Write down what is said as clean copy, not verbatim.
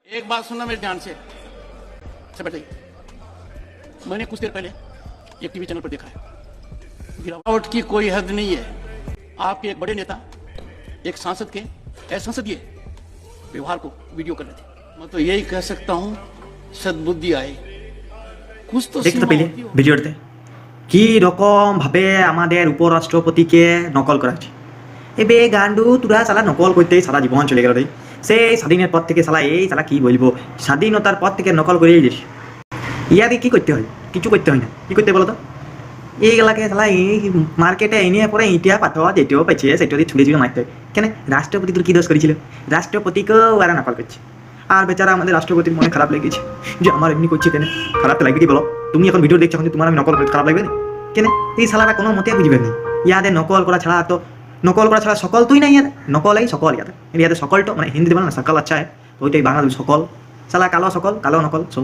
एक बात सुनना मेरे ध्यान से। अच्छा बेटे, मैंने कुछ देर पहले एक टीवी चैनल पर देखा है, गिरावट की कोई हद नहीं है। आपके एक बड़े नेता एक सांसद के असंसदीय व्यवहार को वीडियो कर रहे थे। मैं तो यही कह सकता हूँ, सद्बुद्धि आए, कुछ तो দেখতে सीमा পেলে होती हो। ভিডিওতে কি রকম ভাবে আমাদের উপরাষ্ট্রপতিকে নকল করা হচ্ছে। এবে গান্ডু তোরা সালা নকল করতেই সারা জীবন চলে গেল রে। সেই স্বাধীনের পর থেকে সালা এই সালা কি বলবো, স্বাধীনতার পর থেকে নকল করেই যাস। ইয়াকে কি করতে হয়? কিছু করতে হয় না। কি করতে বলো তো? এইগুলাকে সালা এই মার্কেটে এনে পরে ইটিয়া পাথর যেটিও পাইছে সেটা দিয়ে ছুড়ে ছুড়ে মারতে হয়। কেন রাষ্ট্রপতি তোর কি দোষ করেছিল? রাষ্ট্রপতিকেও এরা নকল করছে। আর বেচারা আমাদের রাষ্ট্রপতির মনে খারাপ লেগেছে যে আমার এমনি করছে কেন। খারাপ তো লাগবে কি বলো? তুমি এখন ভিডিও দেখছো, এখন তোমার আমি নকল করে খারাপ লাগবে না কেন? এই সালারা কোনো মতে বুঝবে না। ইয়াদের নকল করা ছাড়া তো নকল করা ছাড়া সকল তুই নাই, ইয়াদের নকল এই সকল ইয়াদের সকলটা মানে হিন্দিতে বলে না সকল আচ্ছা হয়, তো ওইটাই বাংলা সকল সালা কালো সকল কালো নকল সব।